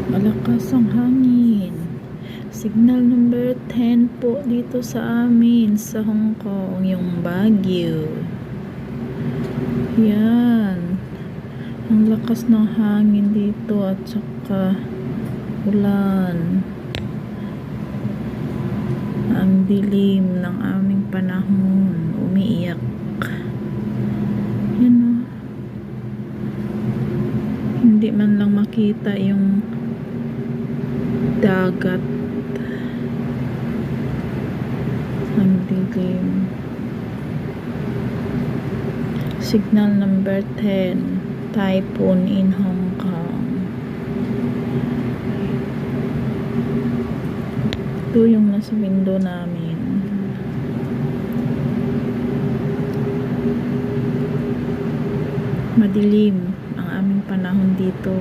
Malakas ang hangin. Signal number 10 po dito sa amin sa Hong Kong, yung Baguio. Yan. Ang lakas ng hangin dito at saka ulan. Ang dilim ng aming panahon. Umiiyak. Yan o. Hindi man lang makita yung dagat. Ang dilim. Signal number 10. Typhoon in Hong Kong. Ito yung nasa window namin. Madilim ang aming panahon dito.